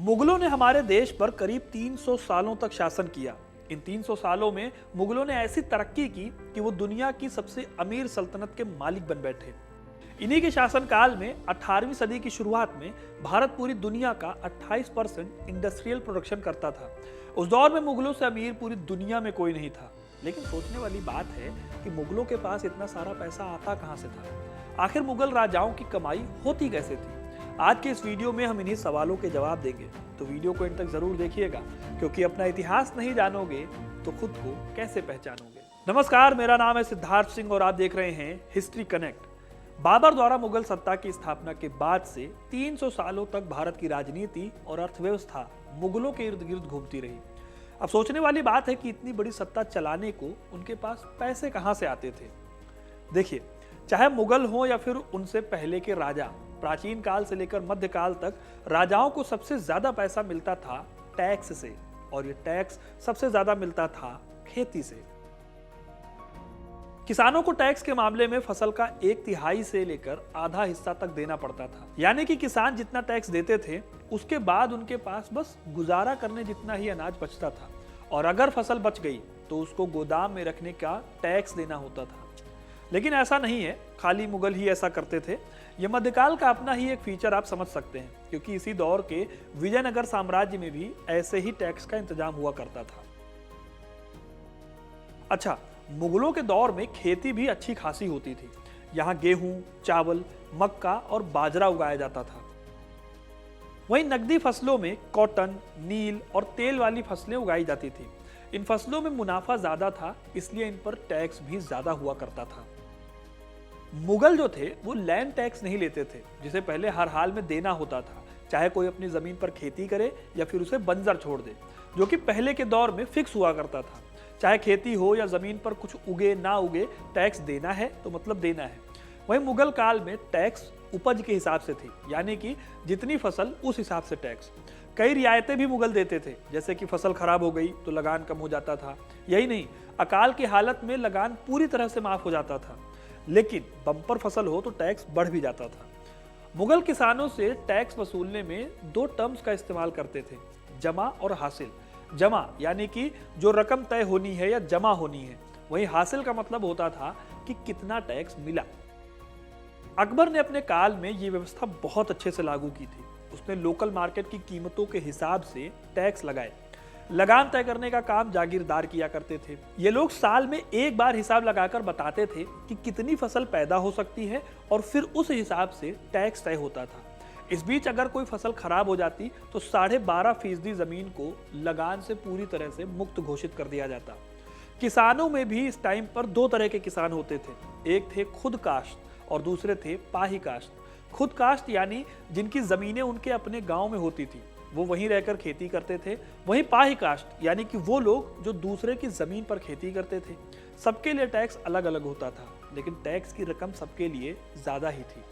मुगलों ने हमारे देश पर करीब 300 सालों तक शासन किया। इन 300 सालों में मुगलों ने ऐसी तरक्की की कि वो दुनिया की सबसे अमीर सल्तनत के मालिक बन बैठे। इन्हीं के शासनकाल में 18वीं सदी की शुरुआत में भारत पूरी दुनिया का 28% इंडस्ट्रियल प्रोडक्शन करता था। उस दौर में मुगलों से अमीर पूरी दुनिया में कोई नहीं था। लेकिन सोचने वाली बात है कि मुगलों के पास इतना सारा पैसा आता कहां से था? आखिर मुगल राजाओं की कमाई होती कैसे थी? आज के इस वीडियो में हम इन्हीं सवालों के जवाब देंगे, तो वीडियो को अंत तक जरूर देखिएगा, क्योंकि अपना इतिहास नहीं जानोगे तो खुद को कैसे पहचानोगे। नमस्कार, मेरा नाम है सिद्धार्थ सिंह और आप देख रहे हैं हिस्ट्री कनेक्ट। बाबर द्वारा मुगल सत्ता की स्थापना के बाद से 300 सालों तक भारत की राजनीति और अर्थव्यवस्था मुगलों के इर्द गिर्द घूमती रही। अब सोचने वाली बात है कि इतनी बड़ी सत्ता चलाने को उनके पास पैसे कहां से आते थे। देखिए, चाहे मुगल हो या फिर उनसे पहले के राजा, प्राचीन काल से लेकर मध्यकाल तक राजाओं को सबसे ज्यादा पैसा मिलता था टैक्स से, और ये टैक्स सबसे ज्यादा मिलता था खेती से। किसानों को टैक्स के मामले में फसल का 1/3 से लेकर आधा हिस्सा तक देना पड़ता था। यानी कि किसान जितना टैक्स देते थे उसके बाद उनके पास बस गुजारा करने जितना ही अनाज बचता था, और अगर फसल बच गई तो उसको गोदाम में रखने का टैक्स देना होता था। लेकिन ऐसा नहीं है, खाली मुगल ही ऐसा करते थे। यह मध्यकाल का अपना ही एक फीचर आप समझ सकते हैं, क्योंकि इसी दौर के विजयनगर साम्राज्य में भी ऐसे ही टैक्स का इंतजाम हुआ करता था। अच्छा, मुगलों के दौर में खेती भी अच्छी खासी होती थी। यहाँ गेहूं, चावल, मक्का और बाजरा उगाया जाता था। वहीं नकदी फसलों में कॉटन, नील और तेल वाली फसलें उगाई जाती थी। इन फसलों में मुनाफा ज्यादा था, इसलिए इन पर टैक्स भी ज्यादा हुआ करता था। मुगल जो थे वो लैंड टैक्स नहीं लेते थे, जिसे पहले हर हाल में देना होता था, चाहे कोई अपनी जमीन पर खेती करे या फिर उसे बंजर छोड़ दे, जो कि पहले के दौर में फिक्स हुआ करता था। चाहे खेती हो या जमीन पर कुछ उगे ना उगे, टैक्स देना है तो मतलब देना है। वहीं मुगल काल में टैक्स उपज के हिसाब से थी, यानी कि जितनी फसल उस हिसाब से टैक्स। कई रियायतें भी मुगल देते थे, जैसे कि फसल खराब हो गई तो लगान कम हो जाता था। यही नहीं, अकाल की हालत में लगान पूरी तरह से माफ हो जाता था। लेकिन बम्पर फसल हो तो टैक्स बढ़ भी जाता था। मुगल किसानों से टैक्स वसूलने में 2 टर्म्स का इस्तेमाल करते थे, जमा और हासिल। जमा यानी कि जो रकम तय होनी है या जमा होनी है, वहीं हासिल का मतलब होता था कि कितना टैक्स मिला। अकबर ने अपने काल में ये व्यवस्था बहुत अच्छे से लागू की थी। उसने लोकल मार्केट की कीमतों के हिसाब से टैक्स लगाए। लगान तय करने का काम जागीरदार किया करते थे। ये लोग साल में एक बार हिसाब लगाकर बताते थे कि कितनी फसल पैदा हो सकती है, और फिर उस हिसाब से टैक्स तय होता था। इस बीच अगर कोई फसल खराब हो जाती तो 12.5% जमीन को लगान से पूरी तरह से मुक्त घोषित कर दिया जाता। किसानों में भी इस टाइम पर 2 तरह के किसान होते थे। एक थे खुद काश्त और दूसरे थे पाही काश्त। खुद काश्त यानी जिनकी जमीनें उनके अपने गांव में होती थी, वो वहीं रहकर खेती करते थे। वहीं पाही काश्त यानी कि वो लोग जो दूसरे की जमीन पर खेती करते थे। सबके लिए टैक्स अलग अलग होता था, लेकिन टैक्स की रकम सबके लिए ज्यादा ही थी।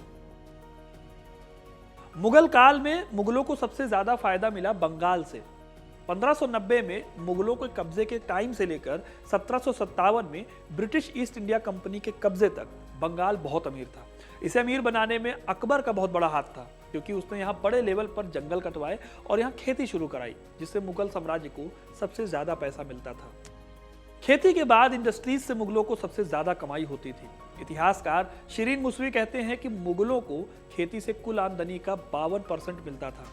मुगल काल में मुगलों को सबसे ज्यादा फायदा मिला बंगाल से। 1590 में मुगलों के कब्जे के टाइम से लेकर 1757 में ब्रिटिश ईस्ट इंडिया कंपनी के कब्जे तक बंगाल बहुत अमीर था। इसे अमीर बनाने में अकबर का बहुत बड़ा हाथ था, क्योंकि उसने यहाँ बड़े लेवल पर जंगल कटवाए और यहाँ खेती शुरू कराई, जिससे मुगल साम्राज्य को सबसे ज्यादा पैसा मिलता था। खेती के बाद इंडस्ट्रीज से मुगलों को सबसे ज्यादा कमाई होती थी। इतिहासकार शिरीन मुसवी कहते हैं कि मुगलों को खेती से कुल आमदनी का 52% मिलता था,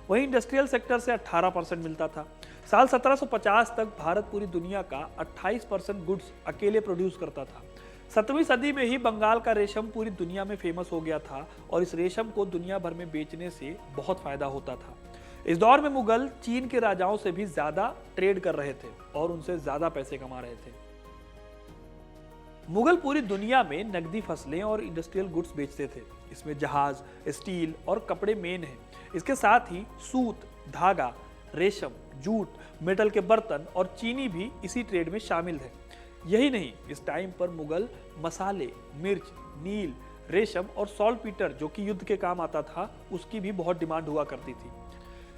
वहीं इंडस्ट्रियल सेक्टर से 18% मिलता था। साल 1750 तक भारत पूरी दुनिया का 28% गुड्स अकेले प्रोड्यूस करता था। 7वीं सदी में ही बंगाल का रेशम पूरी दुनिया में फेमस हो गया था, और इस रेशम को दुनिया भर में बेचने से बहुत फायदा होता था। इस दौर में मुगल चीन के राजाओं से भी ज्यादा ट्रेड कर रहे थे और उनसे ज्यादा पैसे कमा रहे थे। मुगल पूरी दुनिया में नकदी फसलें और इंडस्ट्रियल गुड्स बेचते थे। इसमें जहाज, स्टील और कपड़े मेन हैं। इसके साथ ही सूत, धागा, रेशम, जूट, मेटल के बर्तन और चीनी भी इसी ट्रेड में शामिल है। यही नहीं, इस टाइम पर मुगल मसाले, मिर्च, नील, रेशम और सॉल्टपीटर, जो कि युद्ध के काम आता था, उसकी भी बहुत डिमांड हुआ करती थी।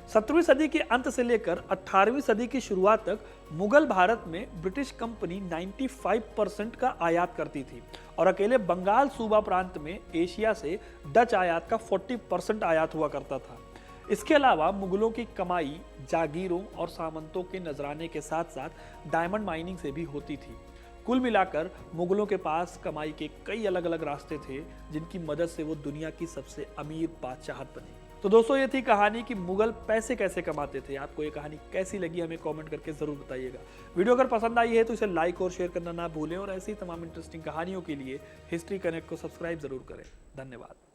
17वीं सदी के अंत से लेकर 18वीं सदी की शुरुआत तक मुगल भारत में ब्रिटिश कंपनी 95% का आयात करती थी, और अकेले बंगाल सूबा प्रांत में एशिया से डच आयात का 40% आयात हुआ करता था। इसके अलावा मुगलों की कमाई जागीरों और सामंतों के नजराने के साथ साथ डायमंड माइनिंग से भी होती थी। कुल मिलाकर मुगलों के पास कमाई के कई अलग अलग रास्ते थे, जिनकी मदद से वो दुनिया की सबसे अमीर बादशाहत बनी। तो दोस्तों, ये थी कहानी कि मुगल पैसे कैसे कमाते थे। आपको ये कहानी कैसी लगी हमें कमेंट करके जरूर बताइएगा। वीडियो अगर पसंद आई है तो इसे लाइक और शेयर करना ना भूलें और ऐसी तमाम इंटरेस्टिंग कहानियों के लिए हिस्ट्री कनेक्ट को सब्सक्राइब जरूर करें। धन्यवाद।